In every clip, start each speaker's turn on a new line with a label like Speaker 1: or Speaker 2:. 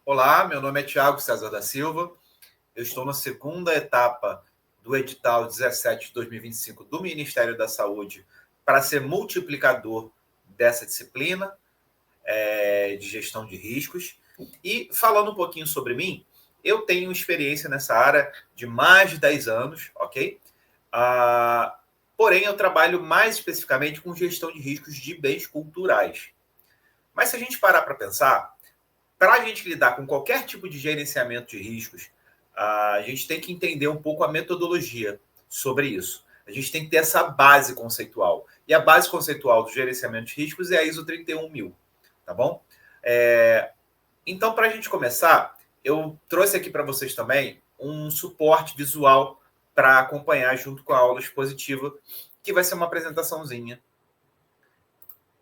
Speaker 1: Olá, meu nome é Tiago César da Silva. Eu estou na segunda etapa do edital 17 de 2025 do Ministério da Saúde para ser multiplicador dessa disciplina de gestão de riscos. E falando um pouquinho sobre mim, eu tenho experiência nessa área de mais de 10 anos, ok? Porém, eu trabalho mais especificamente com gestão de riscos de bens culturais. Mas se a gente parar para pensar, para a gente lidar com qualquer tipo de gerenciamento de riscos, a gente tem que entender um pouco a metodologia sobre isso. A gente tem que ter essa base conceitual. E a base conceitual do gerenciamento de riscos é a ISO 31000, tá bom? Então, para a gente começar, eu trouxe aqui para vocês também um suporte visual para acompanhar junto com a aula expositiva, que vai ser uma apresentaçãozinha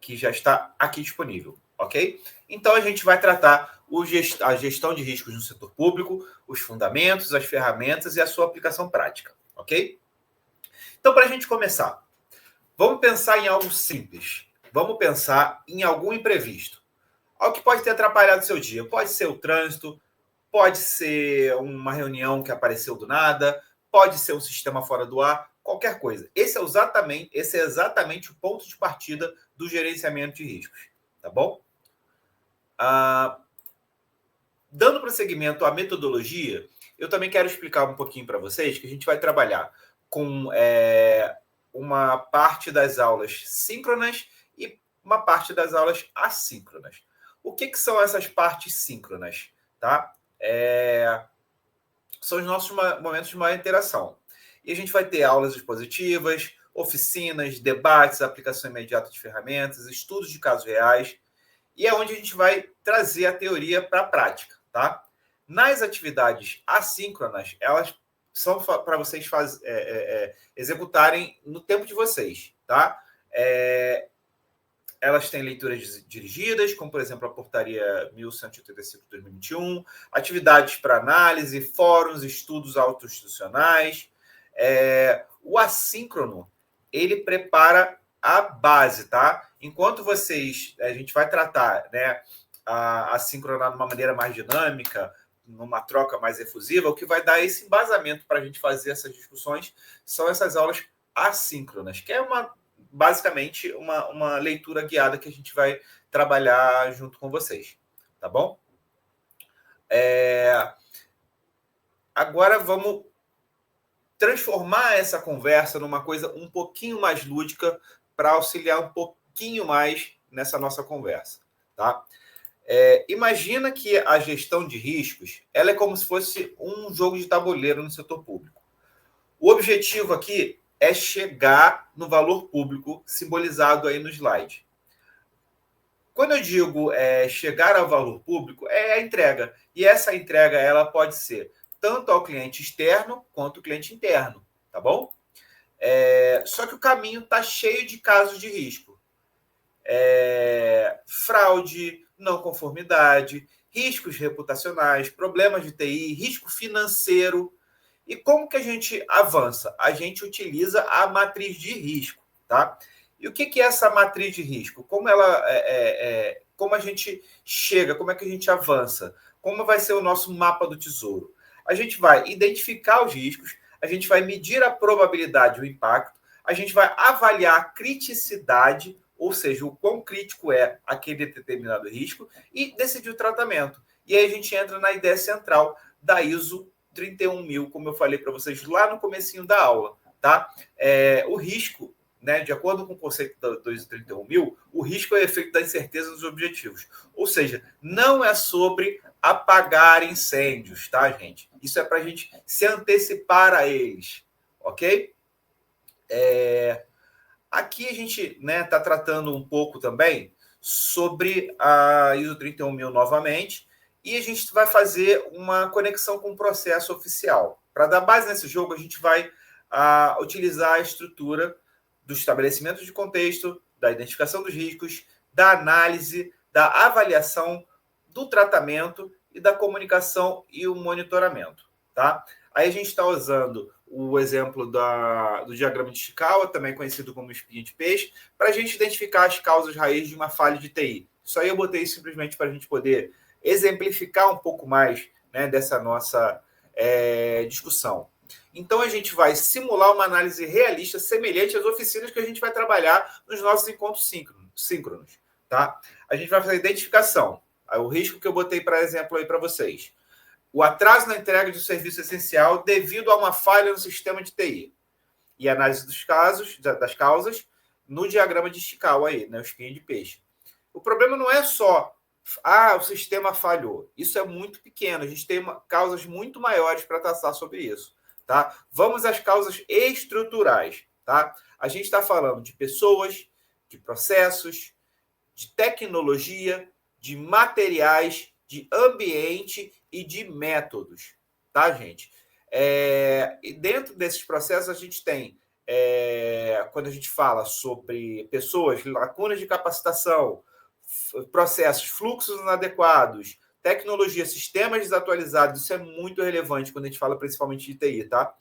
Speaker 1: que já está aqui disponível, ok? Então, a gente vai tratar a gestão de riscos no setor público, os fundamentos, as ferramentas e a sua aplicação prática, ok? Então, para a gente começar, vamos pensar em algo simples. Vamos pensar em algum imprevisto. Algo que pode ter atrapalhado o seu dia. Pode ser o trânsito, pode ser uma reunião que apareceu do nada, pode ser um sistema fora do ar, qualquer coisa. Esse é exatamente o ponto de partida do gerenciamento de riscos, tá bom? Dando prosseguimento à metodologia, eu também quero explicar um pouquinho para vocês que a gente vai trabalhar com uma parte das aulas síncronas e uma parte das aulas assíncronas. O que são essas partes síncronas? Tá? São os nossos momentos de maior interação. E a gente vai ter aulas expositivas, oficinas, debates, aplicação imediata de ferramentas, estudos de casos reais, e é onde a gente vai trazer a teoria para a prática, tá? Nas atividades assíncronas, elas são para vocês executarem no tempo de vocês, tá? Elas têm leituras dirigidas, como, por exemplo, a portaria 1185 de 2021, atividades para análise, fóruns, estudos autoinstitucionais. O assíncrono, ele prepara a base, tá? Enquanto a gente vai tratar, né, a sincronar de uma maneira mais dinâmica, numa troca mais efusiva, o que vai dar esse embasamento para a gente fazer essas discussões são essas aulas assíncronas, que é basicamente uma leitura guiada que a gente vai trabalhar junto com vocês, tá bom? Agora vamos transformar essa conversa numa coisa um pouquinho mais lúdica para auxiliar um pouquinho mais nessa nossa conversa, tá? Imagina que a gestão de riscos ela é como se fosse um jogo de tabuleiro no setor público. O objetivo aqui é chegar no valor público simbolizado aí no slide. Quando eu digo chegar ao valor público, é a entrega. E essa entrega ela pode ser tanto ao cliente externo quanto ao cliente interno, tá bom? Só que o caminho está cheio de casos de risco. Fraude, não conformidade, riscos reputacionais, problemas de TI, risco financeiro. E como que a gente avança? A gente utiliza a matriz de risco, tá? E o que é essa matriz de risco? Como como a gente chega, como é que a gente avança? Como vai ser o nosso mapa do tesouro? A gente vai identificar os riscos, a gente vai medir a probabilidade do impacto, a gente vai avaliar a criticidade, ou seja, o quão crítico é aquele determinado risco, e decidir o tratamento. E aí a gente entra na ideia central da ISO 31000, como eu falei para vocês lá no comecinho da aula, tá? O risco, né, de acordo com o conceito do ISO 31000, o risco é o efeito da incerteza dos objetivos. Ou seja, não é sobre apagar incêndios, tá, gente? Isso é para a gente se antecipar a eles, ok? Aqui a gente está tratando um pouco também sobre a ISO 31000 novamente, e a gente vai fazer uma conexão com o processo oficial. Para dar base nesse jogo, a gente vai utilizar a estrutura do estabelecimento de contexto, da identificação dos riscos, da análise, da avaliação, do tratamento e da comunicação e o monitoramento, tá? Aí a gente está usando o exemplo do diagrama de Chikawa, também conhecido como espinha de peixe, para a gente identificar as causas raiz de uma falha de TI. Isso aí eu botei simplesmente para a gente poder exemplificar um pouco mais, né, dessa nossa discussão. Então, a gente vai simular uma análise realista semelhante às oficinas que a gente vai trabalhar nos nossos encontros síncronos. Tá? A gente vai fazer identificação. O risco que eu botei, para exemplo, aí para vocês. O atraso na entrega de serviço essencial devido a uma falha no sistema de TI. E análise dos casos, das causas, no diagrama de Chicau aí, né, o espinho de peixe. O problema não é só o sistema falhou. Isso é muito pequeno. A gente tem causas muito maiores para tratar sobre isso. Tá? Vamos às causas estruturais. Tá? A gente está falando de pessoas, de processos, de tecnologia, de materiais, de ambiente e de métodos. Tá, gente? E dentro desses processos, a gente tem, quando a gente fala sobre pessoas, lacunas de capacitação, processos, fluxos inadequados, tecnologia, sistemas desatualizados, isso é muito relevante quando a gente fala principalmente de TI, tá?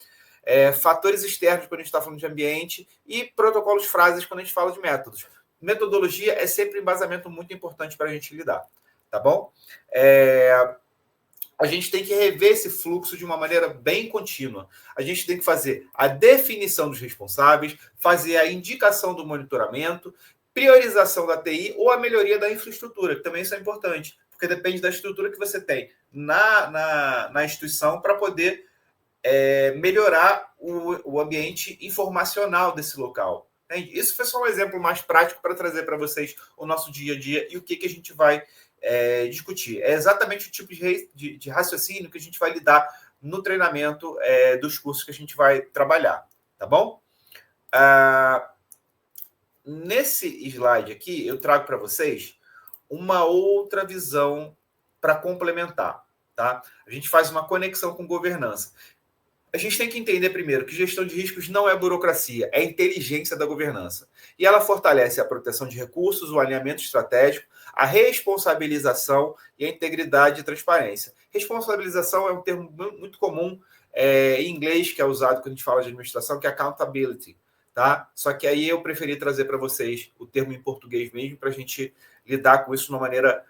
Speaker 1: Fatores externos quando a gente está falando de ambiente e protocolos frases quando a gente fala de métodos. Metodologia é sempre um embasamento muito importante para a gente lidar, tá bom? A gente tem que rever esse fluxo de uma maneira bem contínua. A gente tem que fazer a definição dos responsáveis, fazer a indicação do monitoramento, priorização da TI ou a melhoria da infraestrutura, que também isso é importante, porque depende da estrutura que você tem na instituição para poder melhorar o ambiente informacional desse local. Entende? Isso foi só um exemplo mais prático para trazer para vocês o nosso dia a dia e o que a gente vai discutir. É exatamente o tipo de raciocínio que a gente vai lidar no treinamento dos cursos que a gente vai trabalhar. Tá bom? Nesse slide aqui, eu trago para vocês uma outra visão para complementar. Tá? A gente faz uma conexão com governança. A gente tem que entender primeiro que gestão de riscos não é burocracia, é inteligência da governança. E ela fortalece a proteção de recursos, o alinhamento estratégico, a responsabilização e a integridade e transparência. Responsabilização é um termo muito comum em inglês, que é usado quando a gente fala de administração, que é accountability. Tá? Só que aí eu preferi trazer para vocês o termo em português mesmo, para a gente lidar com isso de uma maneira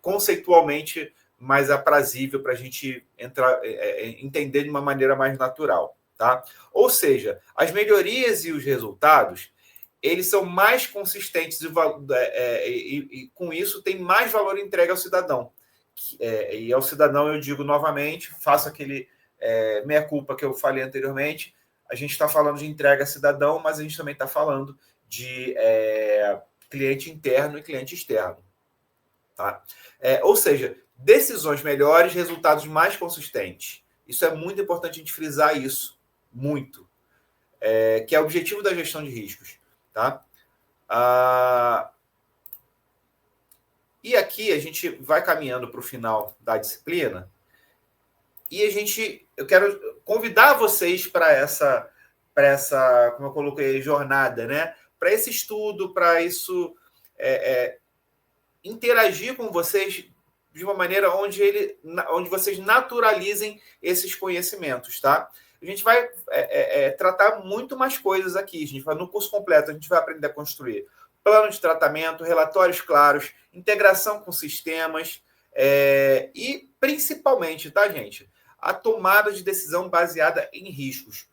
Speaker 1: conceitualmente mais aprazível para a gente entender de uma maneira mais natural. Tá? Ou seja, as melhorias e os resultados, eles são mais consistentes e com isso tem mais valor entregue ao cidadão. E ao cidadão eu digo novamente, faço aquele meia-culpa que eu falei anteriormente, a gente está falando de entrega a cidadão, mas a gente também está falando de cliente interno e cliente externo. Tá? Ou seja, decisões melhores, resultados mais consistentes. Isso é muito importante a gente frisar isso, muito. Que é o objetivo da gestão de riscos. Tá? E aqui a gente vai caminhando para o final da disciplina e eu quero convidar vocês para essa, como eu coloquei, jornada, né? Para esse estudo, para isso interagir com vocês de uma maneira onde vocês naturalizem esses conhecimentos, tá? A gente vai tratar muito mais coisas aqui. A gente vai, no curso completo, a gente vai aprender a construir plano de tratamento, relatórios claros, integração com sistemas e, principalmente, tá, gente? A tomada de decisão baseada em riscos.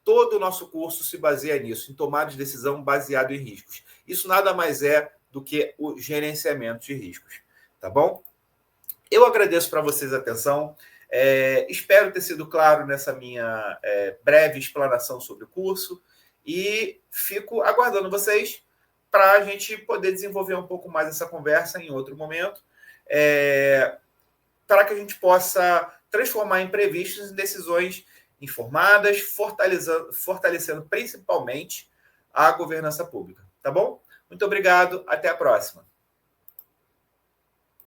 Speaker 1: Todo o nosso curso se baseia nisso, em tomada de decisão baseada em riscos. Isso nada mais é do que o gerenciamento de riscos. Tá bom? Eu agradeço para vocês a atenção. Espero ter sido claro nessa minha breve explanação sobre o curso e fico aguardando vocês para a gente poder desenvolver um pouco mais essa conversa em outro momento, para que a gente possa transformar imprevistos em decisões informadas, fortalecendo principalmente a governança pública. Tá bom? Muito obrigado, até a próxima.